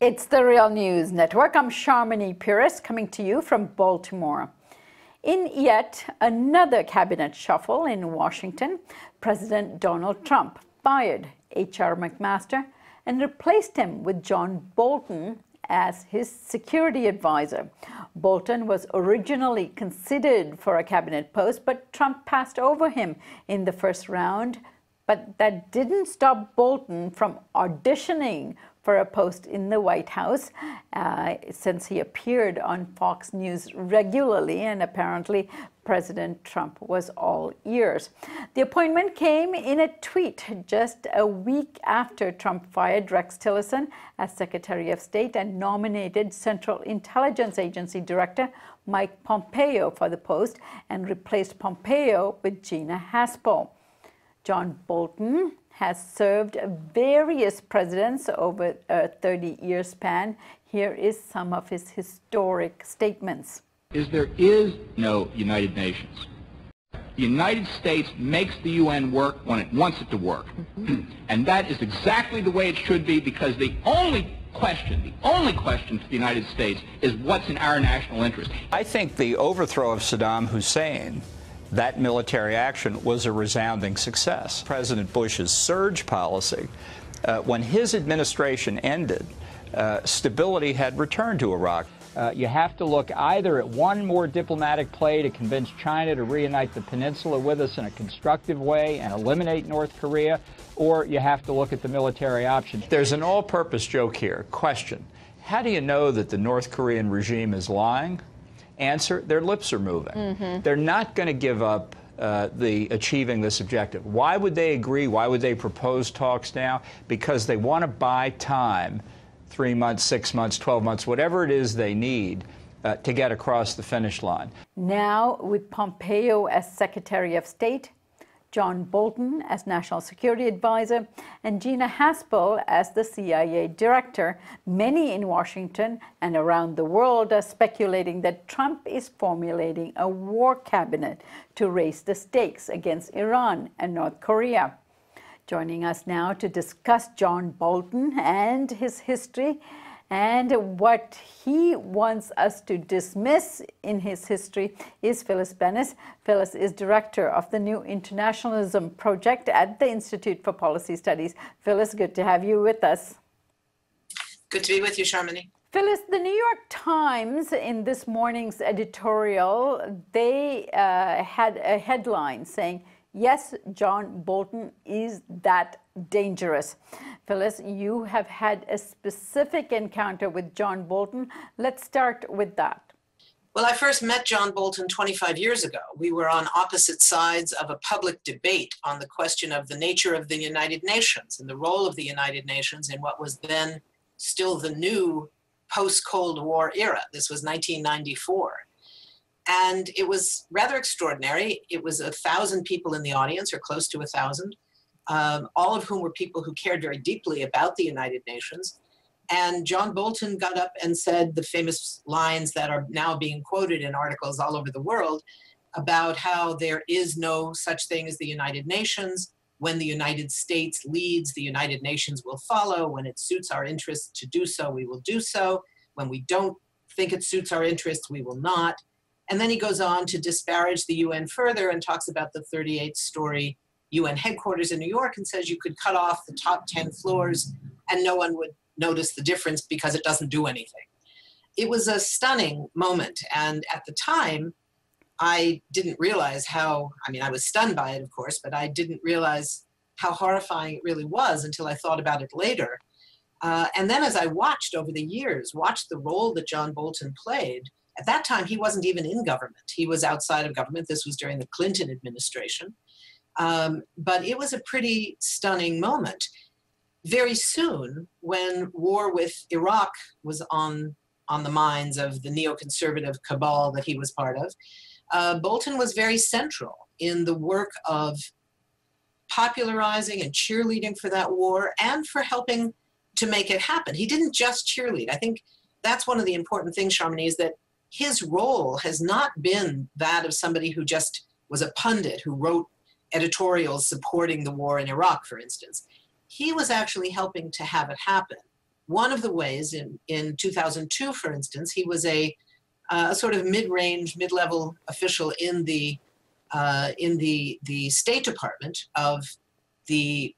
It's the Real News Network. I'm Sharmini Pires coming to you from Baltimore. In yet another cabinet shuffle in Washington, President Donald Trump fired H.R. McMaster and replaced him with John Bolton as his security advisor. Bolton was originally considered for a cabinet post, but Trump passed over him in the first round. But that didn't stop Bolton from auditioning for a post in the White House, since he appeared on Fox News regularly, and apparently President Trump was all ears. The appointment came in a tweet just a week after Trump fired Rex Tillerson as Secretary of State and nominated Central Intelligence Agency Director Mike Pompeo for the post and replaced Pompeo with Gina Haspel. John Bolton has served various presidents over a 30-year span. Here is some of his historic statements. There is no United Nations. The United States makes the UN work when it wants it to work. And that is exactly the way it should be, because the only question for the United States is what's in our national interest. I think the overthrow of Saddam Hussein, that military action, was a resounding success. President Bush's surge policy, when his administration ended, stability had returned to Iraq. You have to look either at one more diplomatic play to convince China to reunite the peninsula with us in a constructive way and eliminate North Korea, or you have to look at the military option. There's an all-purpose joke here. Question: how do you know that the North Korean regime is lying? Answer: their lips are moving. They're not going to give up achieving this objective. Why would they agree? Why would they propose talks now? Because they want to buy time, 3 months, 6 months, 12 months, whatever it is they need to get across the finish line. Now, with Pompeo as Secretary of State, John Bolton as National Security Advisor, and Gina Haspel as the CIA Director, many in Washington and around the world are speculating that Trump is formulating a war cabinet to raise the stakes against Iran and North Korea. Joining us now to discuss John Bolton and his history and what he wants us to dismiss in his history is Phyllis Bennis. Phyllis is director of the New Internationalism Project at the Institute for Policy Studies. Phyllis, good to have you with us. Good to be with you, Sharmini. Phyllis, the New York Times, in this morning's editorial, they had a headline saying, "Yes, John Bolton is that dangerous." Phyllis, you have had a specific encounter with John Bolton. Let's start with that. Well, I first met John Bolton 25 years ago. We were on opposite sides of a public debate on the question of the nature of the United Nations and the role of the United Nations in what was then still the new post-Cold War era. This was 1994. And it was rather extraordinary. It was 1,000 people in the audience, or close to 1,000, all of whom were people who cared very deeply about the United Nations. And John Bolton got up and said the famous lines that are now being quoted in articles all over the world about how there is no such thing as the United Nations. When the United States leads, the United Nations will follow. When it suits our interests to do so, we will do so. When we don't think it suits our interests, we will not. And then he goes on to disparage the UN further and talks about the 38-story UN headquarters in New York and says you could cut off the top 10 floors and no one would notice the difference because it doesn't do anything. It was a stunning moment. And at the time, I didn't realize how, I was stunned by it, of course, but I didn't realize how horrifying it really was until I thought about it later. And then as I watched over the years, watched the role that John Bolton played. At that time, he wasn't even in government. He was outside of government. This was during the Clinton administration. But it was a pretty stunning moment. Very soon, when war with Iraq was on the minds of the neoconservative cabal that he was part of, Bolton was very central in the work of popularizing and cheerleading for that war and for helping to make it happen. He didn't just cheerlead. I think that's one of the important things, Sharmini, is that his role has not been that of somebody who just was a pundit who wrote editorials supporting the war in Iraq, for instance. He was actually helping to have it happen. one of the ways in 2002, for instance, he was a sort of mid-range, mid-level official in the State Department of the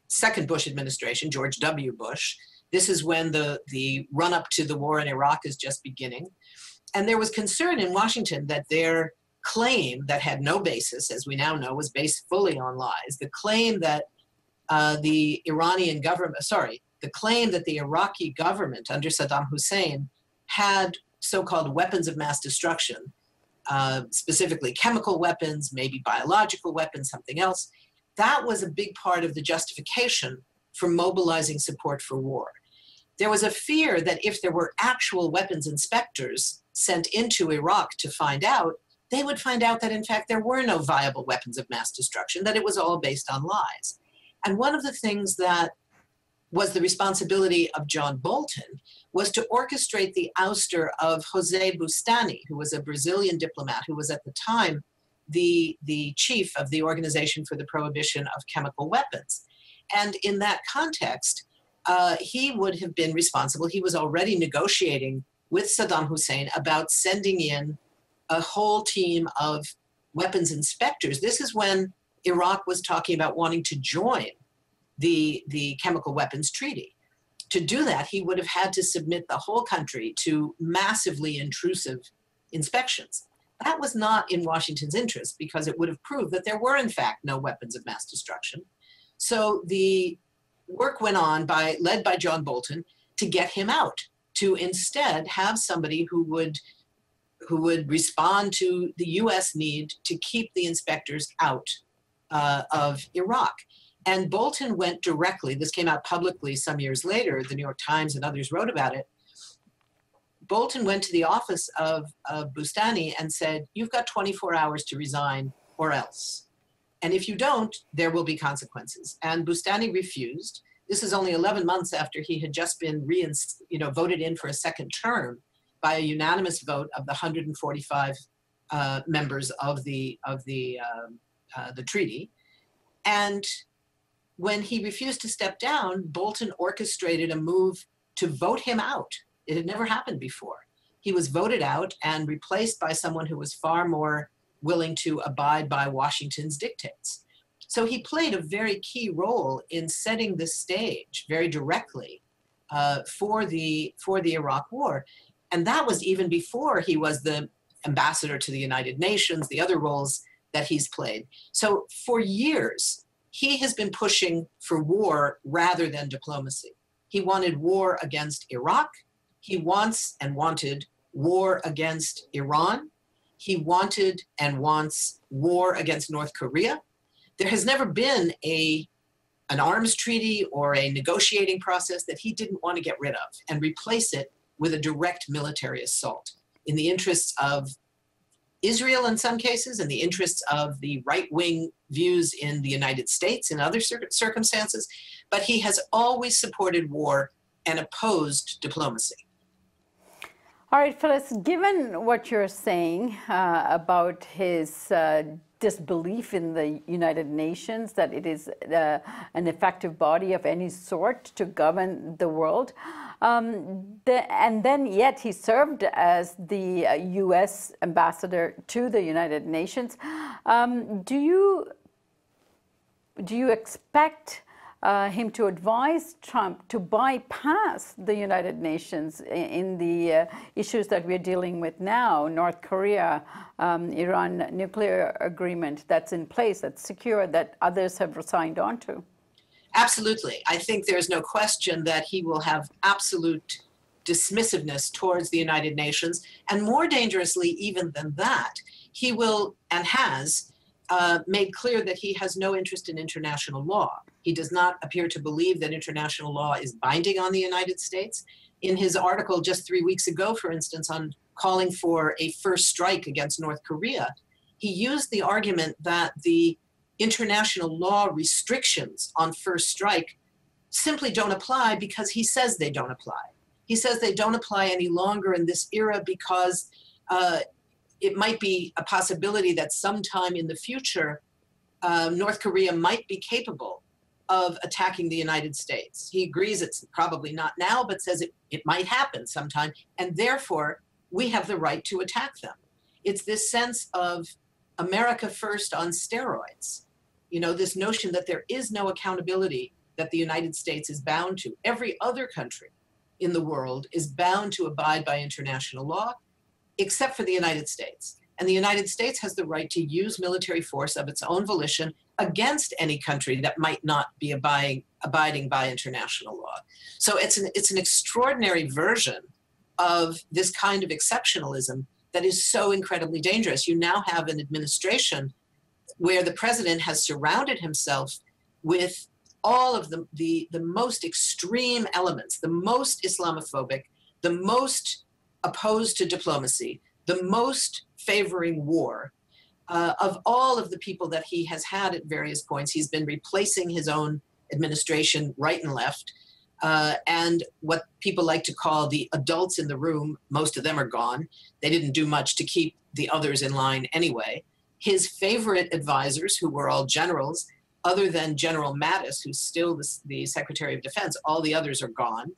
second Bush administration, George W. Bush. This is when the run-up to the war in Iraq is just beginning. And there was concern in Washington that their claim that had no basis, as we now know, was based fully on lies. The claim that the claim that the Iraqi government under Saddam Hussein had so-called weapons of mass destruction, specifically chemical weapons, maybe biological weapons, something else. That was a big part of the justification for mobilizing support for war. There was a fear that if there were actual weapons inspectors sent into Iraq to find out, they would find out that in fact there were no viable weapons of mass destruction, that it was all based on lies. And one of the things that was the responsibility of John Bolton was to orchestrate the ouster of Jose Bustani, who was a Brazilian diplomat who was at the time the chief of the Organization for the Prohibition of Chemical Weapons. And in that context, he would have been responsible. He was already negotiating with Saddam Hussein about sending in a whole team of weapons inspectors. This is when Iraq was talking about wanting to join the chemical weapons treaty. To do that, he would have had to submit the whole country to massively intrusive inspections. That was not in Washington's interest because it would have proved that there were in fact no weapons of mass destruction. So the work went on led by John Bolton to get him out, to instead have somebody who would respond to the US need to keep the inspectors out of Iraq. And Bolton went directly, this came out publicly some years later, the New York Times and others wrote about it. Bolton went to the office of Bustani and said, you've got 24 hours to resign or else. And if you don't, there will be consequences. And Bustani refused. This is only 11 months after he had just been voted in for a second term by a unanimous vote of the 145 members of the treaty. And when he refused to step down, Bolton orchestrated a move to vote him out. It had never happened before. He was voted out and replaced by someone who was far more willing to abide by Washington's dictates. So he played a very key role in setting the stage very directly for the Iraq War. And that was even before he was the ambassador to the United Nations, the other roles that he's played. So for years, he has been pushing for war rather than diplomacy. He wanted war against Iraq. He wants and wanted war against Iran. He wanted and wants war against North Korea. There has never been an arms treaty or a negotiating process that he didn't want to get rid of and replace it with a direct military assault in the interests of Israel in some cases, in the interests of the right-wing views in the United States in other circumstances, but he has always supported war and opposed diplomacy. All right, Phyllis, given what you're saying about his disbelief in the United Nations, that it is an effective body of any sort to govern the world, and then yet he served as the U.S. ambassador to the United Nations. Do you expect him to advise Trump to bypass the United Nations in the issues that we're dealing with now, North Korea, Iran nuclear agreement that's in place, that's secure, that others have signed on to? Absolutely. I think there's no question that he will have absolute dismissiveness towards the United Nations. And more dangerously even than that, he will and has made clear that he has no interest in international law. He does not appear to believe that international law is binding on the United States. In his article just 3 weeks ago, for instance, on calling for a first strike against North Korea, he used the argument that the international law restrictions on first strike simply don't apply because he says they don't apply. He says they don't apply any longer in this era because it might be a possibility that sometime in the future, North Korea might be capable of attacking the United States. He agrees it's probably not now, but says it might happen sometime, and therefore we have the right to attack them. It's this sense of America first on steroids. You know, this notion that there is no accountability that the United States is bound to. Every other country in the world is bound to abide by international law, except for the United States. And the United States has the right to use military force of its own volition against any country that might not be abiding by international law. So it's an extraordinary version of this kind of exceptionalism that is so incredibly dangerous. You now have an administration where the president has surrounded himself with all of the most extreme elements, the most Islamophobic, the most opposed to diplomacy, the most favoring war, of all of the people that he has had at various points. He's been replacing his own administration right and left. And what people like to call the adults in the room, most of them are gone. They didn't do much to keep the others in line anyway. His favorite advisors, who were all generals, other than General Mattis, who's still the Secretary of Defense, all the others are gone,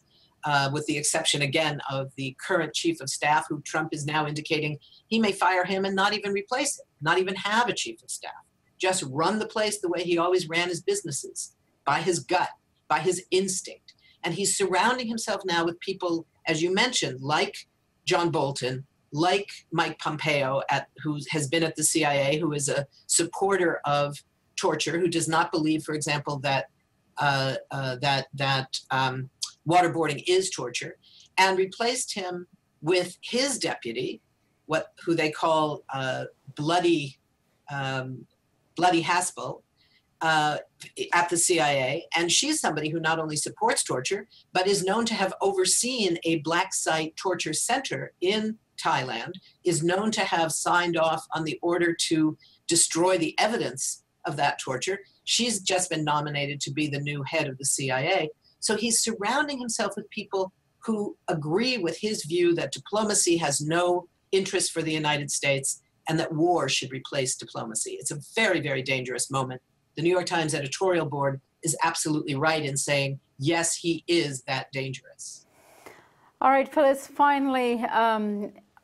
with the exception, again, of the current Chief of Staff, who Trump is now indicating he may fire him and not even replace him, not even have a Chief of Staff. Just run the place the way he always ran his businesses, by his gut, by his instinct. And he's surrounding himself now with people, as you mentioned, like John Bolton, like Mike Pompeo, who has been at the CIA, who is a supporter of torture, who does not believe, for example, that waterboarding is torture, and replaced him with his deputy, who they call Bloody Haspel, at the CIA. And she's somebody who not only supports torture, but is known to have overseen a black site torture center in Thailand, is known to have signed off on the order to destroy the evidence of that torture. She's just been nominated to be the new head of the CIA. So he's surrounding himself with people who agree with his view that diplomacy has no interest for the United States and that war should replace diplomacy. It's a very, very dangerous moment. The New York Times editorial board is absolutely right in saying, yes, he is that dangerous. All right, Phyllis, finally,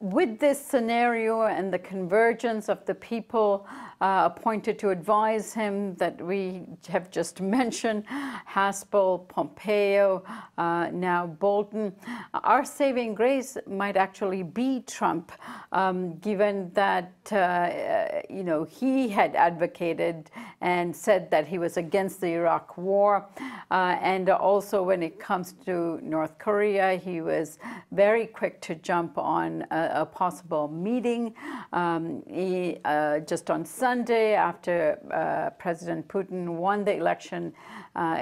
with this scenario and the convergence of the people appointed to advise him that we have just mentioned, Haspel, Pompeo, now Bolton, our saving grace might actually be Trump, given that he had advocated and said that he was against the Iraq War, and also when it comes to North Korea, he was very quick to jump on a possible meeting. Just on Sunday, after President Putin won the election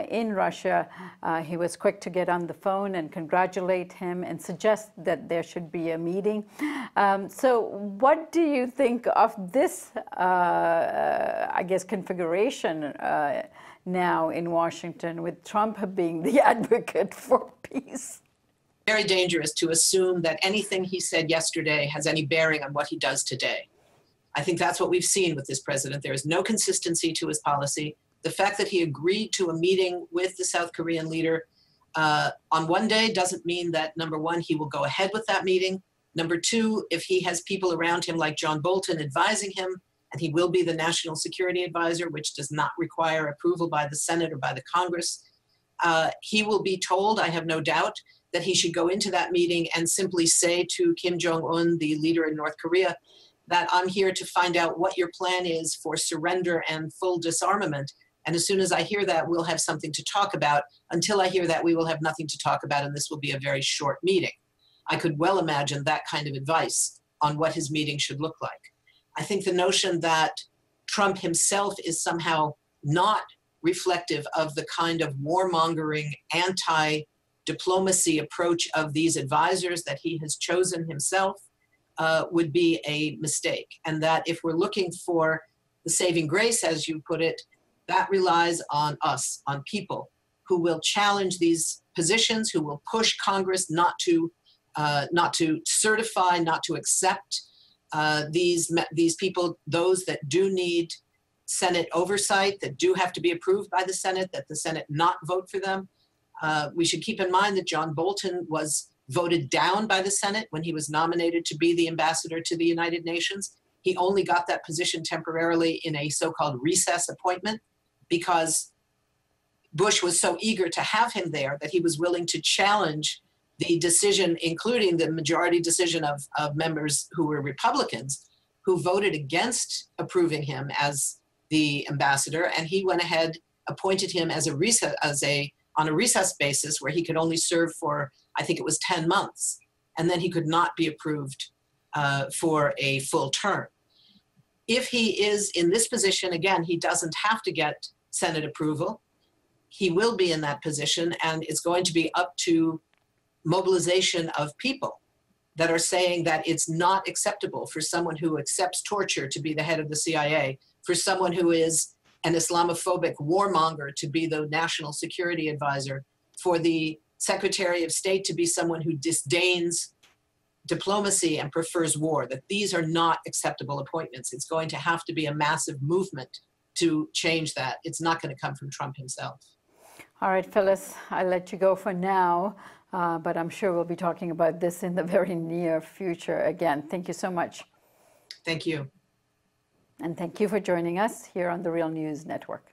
in Russia, he was quick to get on the phone and congratulate him and suggest that there should be a meeting. So what do you think of this, configuration now in Washington, with Trump being the advocate for peace? Very dangerous to assume that anything he said yesterday has any bearing on what he does today. I think that's what we've seen with this president. There is no consistency to his policy. The fact that he agreed to a meeting with the South Korean leader on one day doesn't mean that, number one, he will go ahead with that meeting. Number two, if he has people around him like John Bolton advising him, and he will be the national security advisor, which does not require approval by the Senate or by the Congress, he will be told, I have no doubt, that he should go into that meeting and simply say to Kim Jong-un, the leader in North Korea, that I'm here to find out what your plan is for surrender and full disarmament. And as soon as I hear that, we'll have something to talk about. Until I hear that, we will have nothing to talk about, and this will be a very short meeting. I could well imagine that kind of advice on what his meeting should look like. I think the notion that Trump himself is somehow not reflective of the kind of warmongering, anti-diplomacy approach of these advisors that he has chosen himself would be a mistake. And that if we're looking for the saving grace, as you put it, that relies on us, on people who will challenge these positions, who will push Congress not to certify, not to accept these people, those that do need Senate oversight that do have to be approved by the Senate, that the Senate not vote for them. We should keep in mind that John Bolton was voted down by the Senate when he was nominated to be the ambassador to the United Nations. He only got that position temporarily in a so-called recess appointment because Bush was so eager to have him there that he was willing to challenge the decision, including the majority decision of members who were Republicans, who voted against approving him as the ambassador, and he went ahead, appointed him as on a recess basis where he could only serve for, I think it was 10 months, and then he could not be approved for a full term. If he is in this position, again, he doesn't have to get Senate approval. He will be in that position, and it's going to be up to mobilization of people that are saying that it's not acceptable for someone who accepts torture to be the head of the CIA, for someone who is an Islamophobic warmonger to be the national security advisor, for the Secretary of State to be someone who disdains diplomacy and prefers war, that these are not acceptable appointments. It's going to have to be a massive movement to change that. It's not going to come from Trump himself. All right, Phyllis, I'll let you go for now, but I'm sure we'll be talking about this in the very near future again. Thank you so much. Thank you. And thank you for joining us here on the Real News Network.